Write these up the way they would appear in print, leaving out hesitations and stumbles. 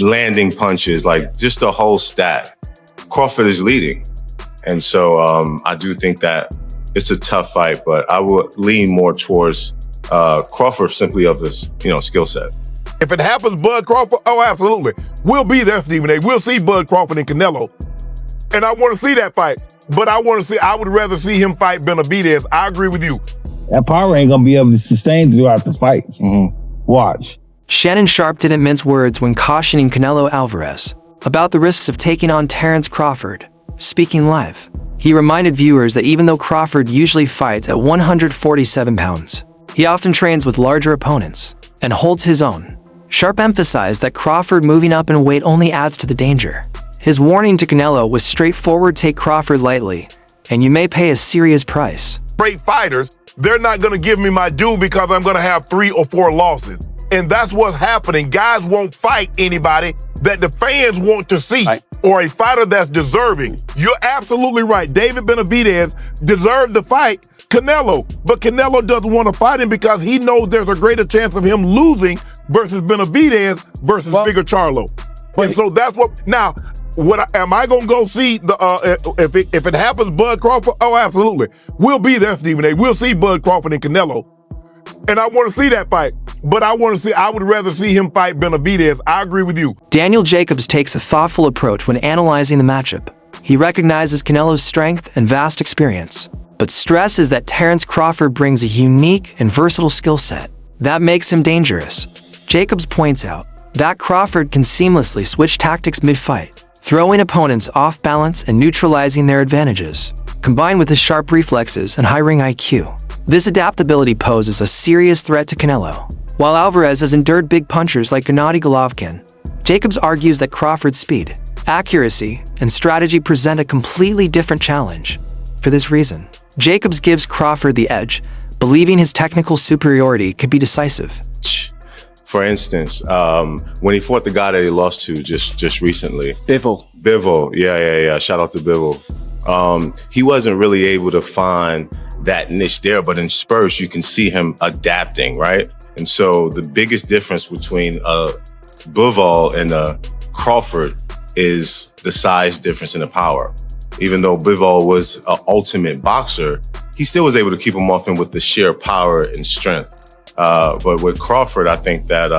landing punches, like just the whole stat, Crawford is leading. And so I do think that it's a tough fight, but I would lean more towards Crawford simply of his, skill set. If it happens, Bud Crawford, oh, absolutely. We'll be there, Stephen A. We'll see Bud Crawford and Canelo. And I want to see that fight. But I would rather see him fight Benavidez. I agree with you. That power ain't going to be able to sustain throughout the fight. Watch. Shannon Sharpe didn't mince words when cautioning Canelo Alvarez about the risks of taking on Terence Crawford. Speaking live, he reminded viewers that even though Crawford usually fights at 147 pounds, he often trains with larger opponents and holds his own. Sharpe emphasized that Crawford moving up in weight only adds to the danger. His warning to Canelo was straightforward: take Crawford lightly, and you may pay a serious price. Great fighters, they're not going to give me my due because I'm going to have 3 or 4 losses. And that's what's happening. Guys won't fight anybody that the fans want to see, or a fighter that's deserving. You're absolutely right. David Benavidez deserved the fight Canelo, but Canelo doesn't want to fight him because he knows there's a greater chance of him losing versus Benavidez versus Bigger Charlo. And so that's what. Now, am I gonna go see the if it happens, Bud Crawford? Oh, absolutely. We'll be there, Stephen A. We'll see Bud Crawford and Canelo, and I want to see that fight. But I would rather see him fight Benavidez. I agree with you. Daniel Jacobs takes a thoughtful approach when analyzing the matchup. He recognizes Canelo's strength and vast experience, but stresses that Terence Crawford brings a unique and versatile skill set that makes him dangerous. Jacobs points out that Crawford can seamlessly switch tactics mid-fight, throwing opponents off balance and neutralizing their advantages, combined with his sharp reflexes and high ring IQ. This adaptability poses a serious threat to Canelo. While Alvarez has endured big punchers like Gennady Golovkin, Jacobs argues that Crawford's speed, accuracy, and strategy present a completely different challenge. For this reason, Jacobs gives Crawford the edge, believing his technical superiority could be decisive. For instance, when he fought the guy that he lost to just recently. Bivol, yeah. Shout out to Bivol. He wasn't really able to find that niche there, but in spurts, you can see him adapting, right? And so the biggest difference between Bivol and Crawford is the size difference in the power. Even though Bivol was an ultimate boxer, he still was able to keep him off him with the sheer power and strength. But with Crawford, I think that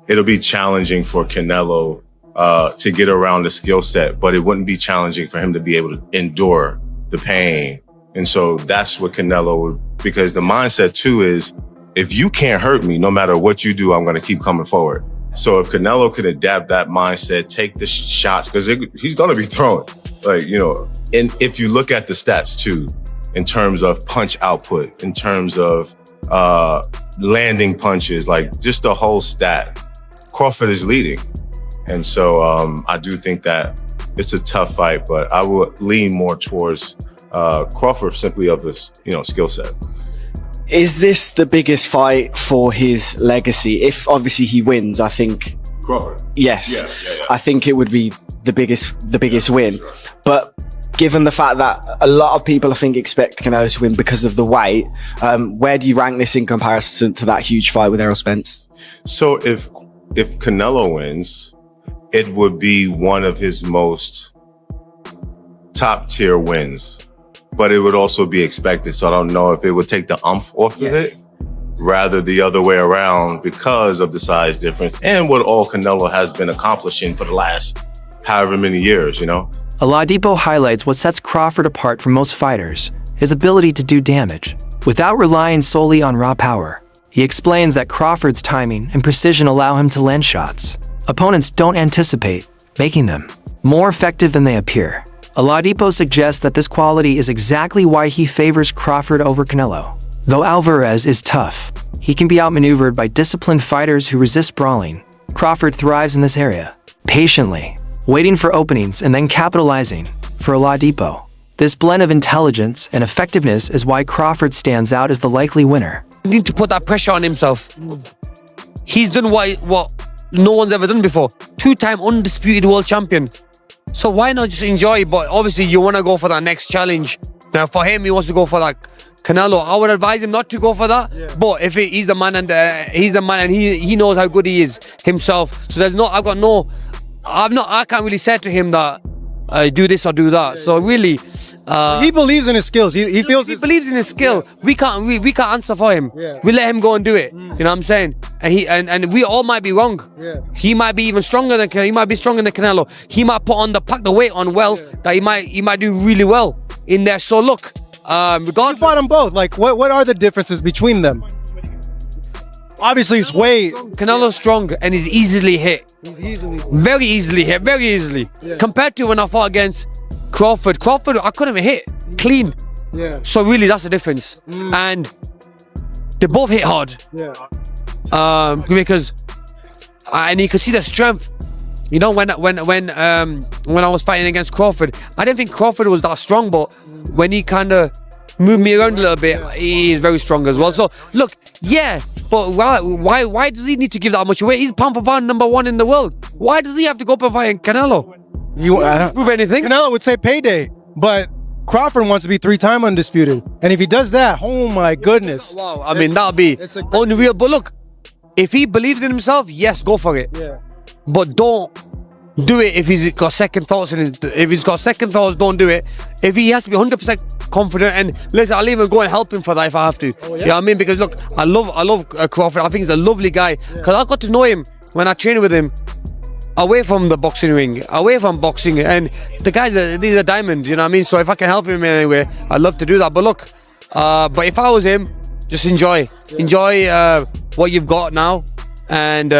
it'll be challenging for Canelo to get around the skill set, but it wouldn't be challenging for him to be able to endure the pain. And so that's what Canelo, because the mindset too is, if you can't hurt me, no matter what you do, I'm going to keep coming forward. So if Canelo could adapt that mindset, take the shots, because he's going to be throwing, and if you look at the stats too, in terms of punch output, in terms of landing punches, like just the whole stat, Crawford is leading. And so I do think that it's a tough fight, but I would lean more towards Crawford simply of his, skill set. Is this the biggest fight for his legacy? If obviously he wins, I think. Crawford. Yes. Yeah. I think it would be the biggest win. Sure. But given the fact that a lot of people, I think, expect Canelo to win because of the weight, where do you rank this in comparison to that huge fight with Errol Spence? So if Canelo wins, it would be one of his most top tier wins. But it would also be expected. So I don't know if it would take the umph off of it, rather the other way around, because of the size difference and what all Canelo has been accomplishing for the last however many years, Oladipo highlights what sets Crawford apart from most fighters, his ability to do damage, without relying solely on raw power. He explains that Crawford's timing and precision allow him to land shots opponents don't anticipate, making them more effective than they appear. Oladipo suggests that this quality is exactly why he favors Crawford over Canelo. Though Alvarez is tough, he can be outmaneuvered by disciplined fighters who resist brawling. Crawford thrives in this area, patiently, waiting for openings and then capitalizing. For Oladipo, this blend of intelligence and effectiveness is why Crawford stands out as the likely winner. He needs to put that pressure on himself. He's done what no one's ever done before. 2-time undisputed world champion. So why not just enjoy? But obviously you want to go for that next challenge. Now for him, he wants to go for Canelo, I would advise him not to go for that. Yeah. But if he's the man and he knows how good he is himself. So I can't really say to him that do this or do that. So really, he believes in his skills. He feels he believes in his skill. Yeah. We can't answer for him. Yeah. We let him go and do it. You know what I'm saying? And we all might be wrong. Yeah. He might be even stronger than Canelo. He might pack the weight on well. Yeah. That he might do really well in there. So look, you fought them both. Like what are the differences between them? Obviously, it's way. Canelo's strong and he's easily hit. Very easily hit. Yeah. Compared to when I fought against Crawford, I couldn't even hit clean. Yeah. So really, that's the difference. And they both hit hard. Yeah. Because and you can see the strength. You know, when I was fighting against Crawford, I didn't think Crawford was that strong, but when he kind of moved me around a little bit, he is very strong as well. So look, yeah. But why does he need to give that much weight? He's pound for pound #1 in the world. Why does he have to go up and fight Canelo? I don't prove anything. Canelo would say payday, but Crawford wants to be 3-time undisputed. And if he does that, oh my goodness. Wow, I mean, that'll be unreal. But look, if he believes in himself, yes, go for it. Yeah. But don't do it if he's got second thoughts. If he's got second thoughts, don't do it. If he has to be 100% confident, and listen, I'll even go and help him for that if I have to. Oh, yeah? You know what I mean? Because look, I love Crawford. I think he's a lovely guy. Because I got to know him when I trained with him away from the boxing ring, away from boxing, and the guy's he's a diamond. You know what I mean? So if I can help him in any way, I'd love to do that. But look, but if I was him, just enjoy what you've got now, and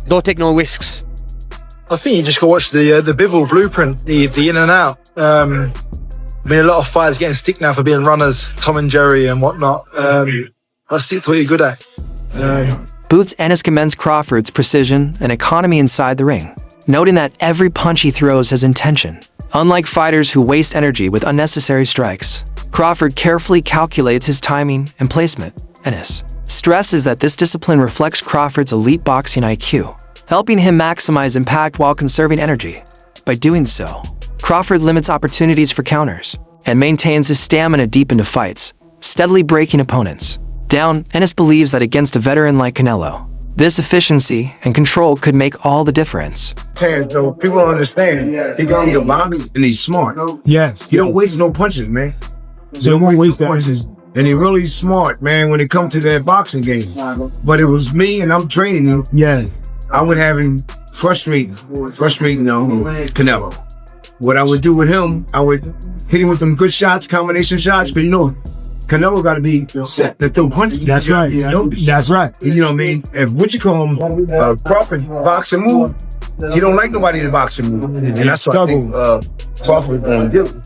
don't take no risks. I think you just got to watch the Bivol blueprint, the in and out. I mean, a lot of fighters getting stick now for being runners, Tom and Jerry and whatnot. Let's stick to what you're good at. Boots Ennis commends Crawford's precision and economy inside the ring, noting that every punch he throws has intention. Unlike fighters who waste energy with unnecessary strikes, Crawford carefully calculates his timing and placement. Ennis stresses that this discipline reflects Crawford's elite boxing IQ, helping him maximize impact while conserving energy. By doing so, Crawford limits opportunities for counters and maintains his stamina deep into fights, steadily breaking opponents down. Ennis believes that against a veteran like Canelo, this efficiency and control could make all the difference. Terence, though, people don't understand. He got a box and he's smart. Yes. He don't waste no punches, man. So he don't waste punches. And he really smart, man, when it comes to that boxing game. But it was me and I'm training him. Yes. I would have him frustrating Canelo. What I would do with him, I would hit him with some good shots, combination shots, because Canelo got to be set to throw punches. That's right. That's right. You know what I mean? If Crawford boxing move, he don't like nobody to boxing move, and that's what I think Crawford going to do.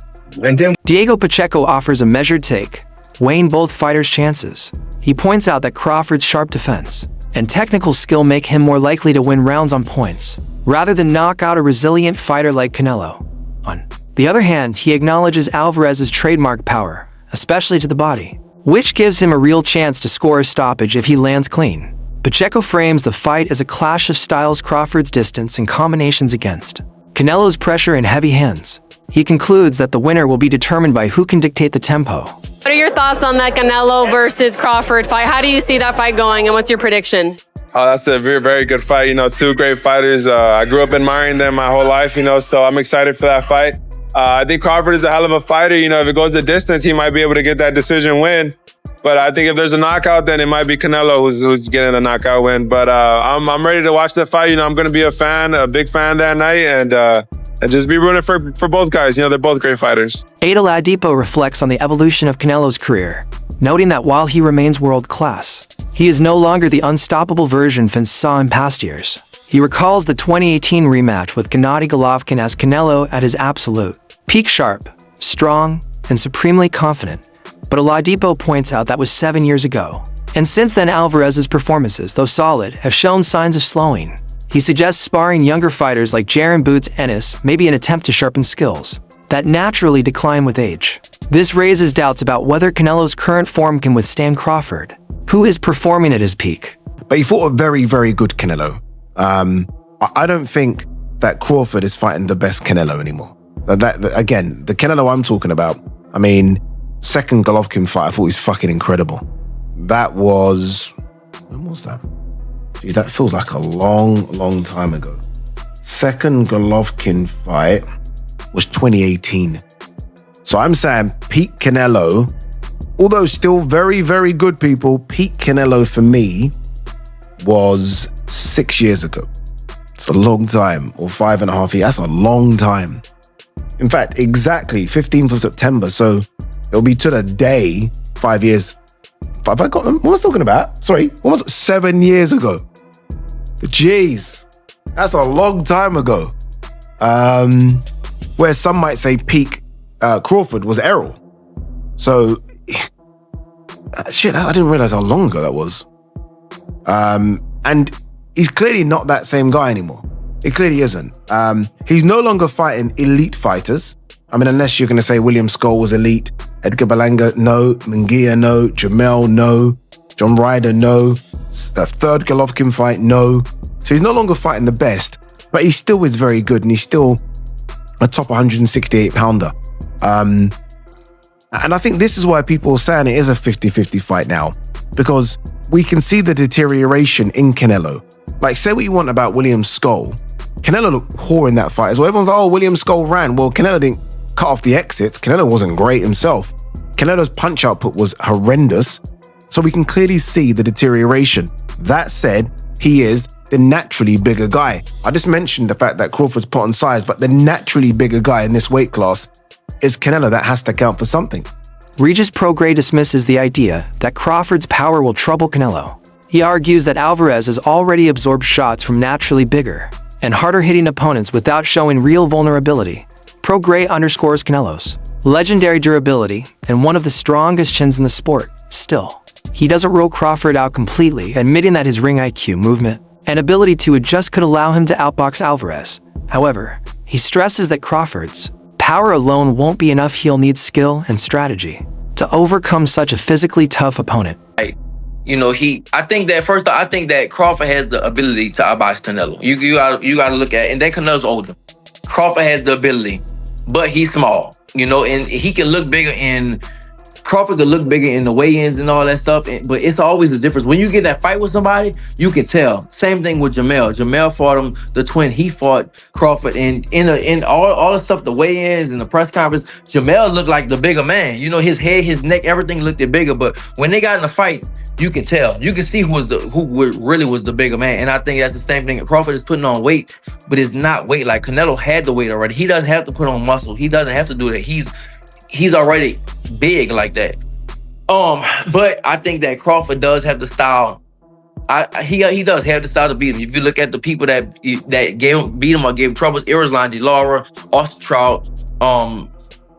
And then Diego Pacheco offers a measured take, weighing both fighters' chances. He points out that Crawford's sharp defense and technical skill make him more likely to win rounds on points, rather than knock out a resilient fighter like Canelo. On the other hand, he acknowledges Alvarez's trademark power, especially to the body, which gives him a real chance to score a stoppage if he lands clean. Pacheco frames the fight as a clash of styles, Crawford's distance and combinations against Canelo's pressure and heavy hands. He concludes that the winner will be determined by who can dictate the tempo. What are your thoughts on that Canelo versus Crawford fight? How do you see that fight going, and what's your prediction? That's a very, very good fight. Two great fighters. I grew up admiring them my whole life, so I'm excited for that fight. I think Crawford is a hell of a fighter. If it goes the distance, he might be able to get that decision win. But I think if there's a knockout, then it might be Canelo who's getting the knockout win. But I'm ready to watch the fight. I'm going to be a big fan that night, and just be rooting for both guys. They're both great fighters. Ade Oladipo reflects on the evolution of Canelo's career, noting that while he remains world-class, he is no longer the unstoppable version fans saw in past years. He recalls the 2018 rematch with Gennady Golovkin as Canelo at his absolute peak, sharp, strong, and supremely confident. But Oladipo points out that was 7 years ago. And since then, Alvarez's performances, though solid, have shown signs of slowing. He suggests sparring younger fighters like Jaron Boots Ennis may be an attempt to sharpen skills that naturally decline with age. This raises doubts about whether Canelo's current form can withstand Crawford, who is performing at his peak. But he fought a very, very good Canelo. I don't think that Crawford is fighting the best Canelo anymore. Again, the Canelo I'm talking about, second Golovkin fight, I thought was fucking incredible. That was, when was that? Jeez, that feels like a long time ago. Second Golovkin fight was 2018. So I'm saying peak Canelo, although still very, very good people, peak Canelo for me was 6 years ago. It's a long time, or 5.5 years. That's a long time. In fact, exactly 15th of September. So it'll be to the day 5 years. Have I got them? What was I talking about? Sorry, almost 7 years ago. Jeez, that's a long time ago. Where some might say peak Crawford was Errol. So, shit, I didn't realize how long ago that was. And he's clearly not that same guy anymore. It clearly isn't. He's no longer fighting elite fighters. I mean, unless you're going to say William Skull was elite, Edgar Berlanga, no, Munguia, no, Jamel, no, John Ryder, no, a third Golovkin fight, no. So he's no longer fighting the best, but he still is very good, and he's still a top 168 pounder. And I think this is why people are saying it is a 50-50 fight now, because we can see the deterioration in Canelo. Like, say what you want about William Skull, Canelo looked poor in that fight as well. Everyone's like, oh, William Skull ran. Well, Canelo didn't cut off the exits. Canelo wasn't great himself. Canelo's punch output was horrendous. So we can clearly see the deterioration. That said, he is the naturally bigger guy. I just mentioned the fact that Crawford's put on size, but the naturally bigger guy in this weight class is Canelo. That has to count for something. Regis Prograis dismisses the idea that Crawford's power will trouble Canelo. He argues that Alvarez has already absorbed shots from naturally bigger and harder-hitting opponents without showing real vulnerability. Prograis underscores Canelo's legendary durability and one of the strongest chins in the sport. Still, he doesn't rule Crawford out completely, admitting that his ring IQ, movement, and ability to adjust could allow him to outbox Alvarez. However, he stresses that Crawford's power alone won't be enough. He'll need skill and strategy to overcome such a physically tough opponent. You know, I think that Crawford has the ability to outbox Canelo. You gotta look at it. And then Canelo's older. Crawford has the ability, but he's small, you know, and he can look bigger Crawford could look bigger in the weigh-ins and all that stuff, but it's always a difference. When you get that fight with somebody, you can tell. Same thing with Jamel. Jamel fought him, the twin. He fought Crawford, and in all the stuff, the weigh-ins and the press conference, Jamel looked like the bigger man. You know, his head, his neck, everything looked bigger. But when they got in the fight, you can tell. You can see who really was the bigger man. And I think that's the same thing. Crawford is putting on weight, but it's not weight. Like Canelo had the weight already. He doesn't have to put on muscle. He doesn't have to do that. He's already big like that. But I think that Crawford does have the style. He does have the style to beat him. If you look at the people that beat him or gave him troubles, Irislan, DeLaura, Austin Trout,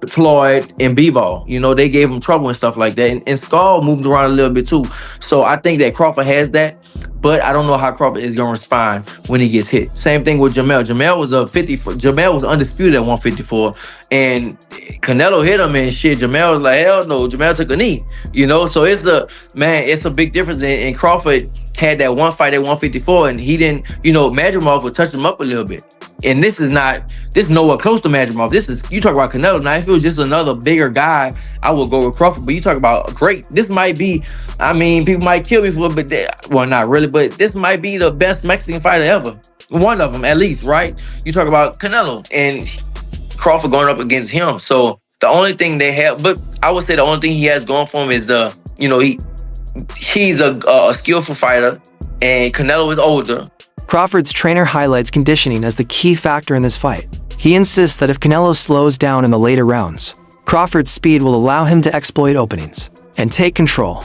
Floyd, and Bivol, you know, they gave him trouble and stuff like that. And Skull moved around a little bit too. So I think that Crawford has that, but I don't know how Crawford is going to respond when he gets hit. Same thing with Jamel. Jamel was undisputed at 154, and Canelo hit him and shit. Jamel was like, hell no. Jamel took a knee, you know. So it's a big difference. And Crawford had that one fight at 154, and he didn't, you know, Madrimov would touch him up a little bit. And this is nowhere close to Madrimov. You talk about Canelo. Now, if it was just another bigger guy, I would go with Crawford. But you talk about great. This might be, I mean, people might kill me for it, but well, not really, but this might be the best Mexican fighter ever. One of them, at least, right? You talk about Canelo and Crawford going up against him. So the only thing they have, but I would say the only thing he has going for him is he's a skillful fighter, and Canelo is older. Crawford's trainer highlights conditioning as the key factor in this fight. He insists that if Canelo slows down in the later rounds, Crawford's speed will allow him to exploit openings and take control.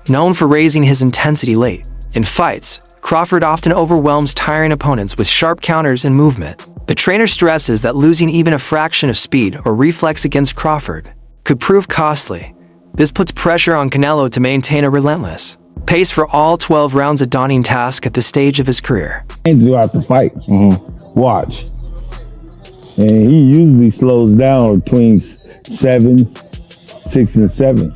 Known for raising his intensity late in fights, Crawford often overwhelms tiring opponents with sharp counters and movement. The trainer stresses that losing even a fraction of speed or reflex against Crawford could prove costly. This puts pressure on Canelo to maintain a relentless pace for all 12 rounds, a daunting task at this stage of his career. Throughout the fight, watch. And he usually slows down between 6 and 7.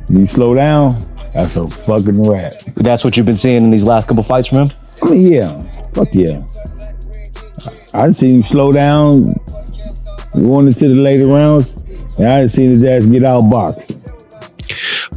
You slow down, that's a fucking wrap. That's what you've been seeing in these last couple fights from him? I mean, yeah. Fuck yeah. I seen him slow down, going into the later rounds. And I ain't seen his ass get outboxed.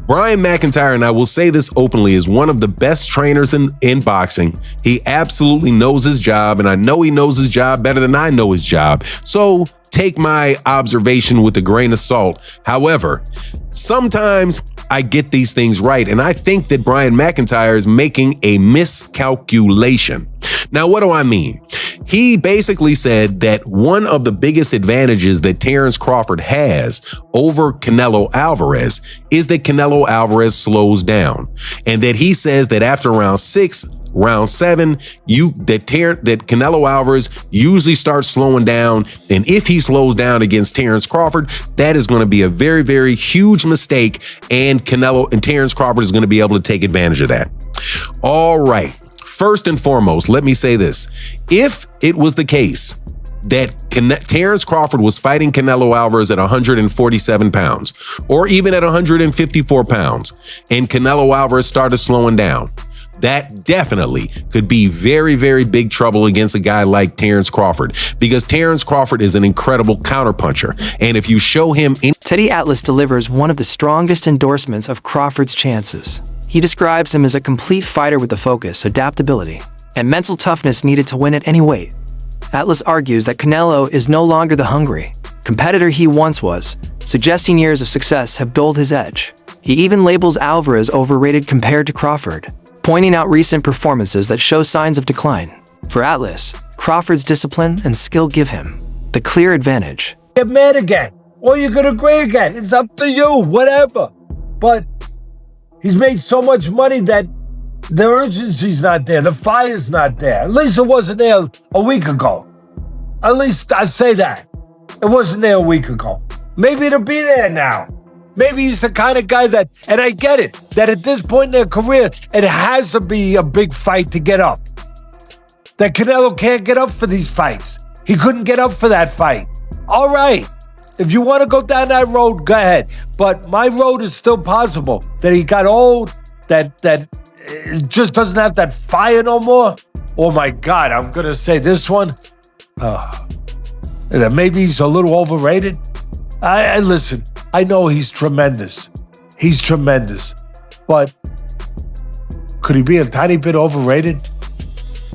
Brian McIntyre, and I will say this openly, is one of the best trainers in boxing. He absolutely knows his job, and I know he knows his job better than I know his job. So take my observation with a grain of salt. However, sometimes I get these things right, and I think that Brian McIntyre is making a miscalculation. Now, what do I mean? He basically said that one of the biggest advantages that Terence Crawford has over Canelo Alvarez is that Canelo Alvarez slows down, and that he says that after round 6, round 7, that Canelo Alvarez usually starts slowing down, and if he slows down against Terence Crawford, that is going to be a very, very huge mistake, and Terence Crawford is going to be able to take advantage of that. All right. First and foremost, let me say this. If it was the case that Terence Crawford was fighting Canelo Alvarez at 147 pounds, or even at 154 pounds, and Canelo Alvarez started slowing down, that definitely could be very, very big trouble against a guy like Terence Crawford, because Terence Crawford is an incredible counterpuncher. And if you show him... Teddy Atlas delivers one of the strongest endorsements of Crawford's chances. He describes him as a complete fighter with the focus, adaptability, and mental toughness needed to win at any weight. Atlas argues that Canelo is no longer the hungry competitor he once was, suggesting years of success have dulled his edge. He even labels Alvarez overrated compared to Crawford, pointing out recent performances that show signs of decline. For Atlas, Crawford's discipline and skill give him the clear advantage. Get mad again, or you could agree again. It's up to you, whatever. But he's made so much money that the urgency's not there. The fire's not there. At least it wasn't there a week ago. At least I say that. It wasn't there a week ago. Maybe it'll be there now. Maybe he's the kind of guy that, and I get it, that at this point in their career, it has to be a big fight to get up. That Canelo can't get up for these fights. He couldn't get up for that fight. All right. If you want to go down that road, go ahead. But my road is still possible. That he got old, that it just doesn't have that fire no more. Oh my God, I'm going to say this one. That maybe he's a little overrated. I listen, I know he's tremendous. He's tremendous. But could he be a tiny bit overrated?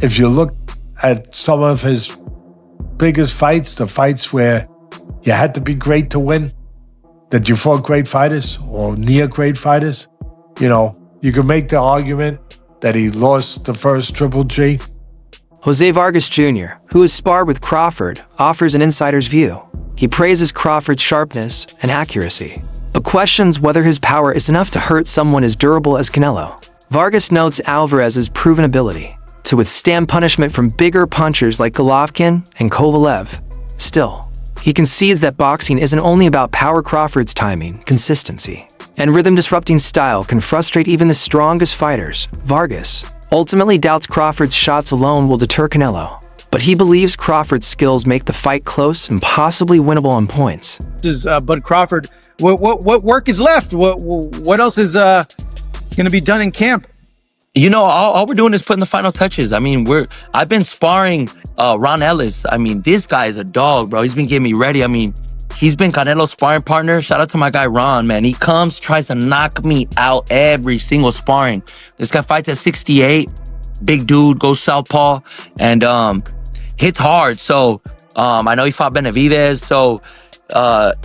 If you look at some of his biggest fights, the fights where you had to be great to win, that you fought great fighters or near great fighters, you could make the argument that he lost the first Triple G. Jose Vargas Jr., who has sparred with Crawford, offers an insider's view. He praises Crawford's sharpness and accuracy, but questions whether his power is enough to hurt someone as durable as Canelo. Vargas notes Alvarez's proven ability to withstand punishment from bigger punchers like Golovkin and Kovalev. Still, he concedes that boxing isn't only about power. Crawford's timing, consistency, and rhythm-disrupting style can frustrate even the strongest fighters. Vargas ultimately doubts Crawford's shots alone will deter Canelo, but he believes Crawford's skills make the fight close and possibly winnable on points. But Crawford, what work is left? What else is going to be done in camp? All we're doing is putting the final touches. I mean, I've been sparring Ron Ellis. I mean, this guy is a dog, bro. He's been getting me ready. I mean, he's been Canelo's sparring partner. Shout out to my guy Ron, man. He tries to knock me out every single sparring. This guy fights at 68. Big dude, goes southpaw, and hits hard. So I know he fought Benavidez. So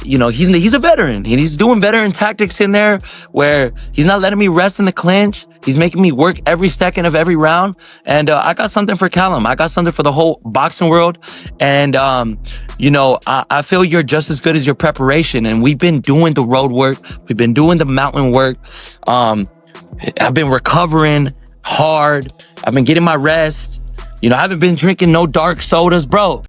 he's a veteran, and he's doing veteran tactics in there where he's not letting me rest in the clinch. He's making me work every second of every round. And I got something for Callum. I got something for the whole boxing world. And, I feel you're just as good as your preparation. And we've been doing the road work. We've been doing the mountain work. I've been recovering hard. I've been getting my rest. I haven't been drinking no dark sodas, bro.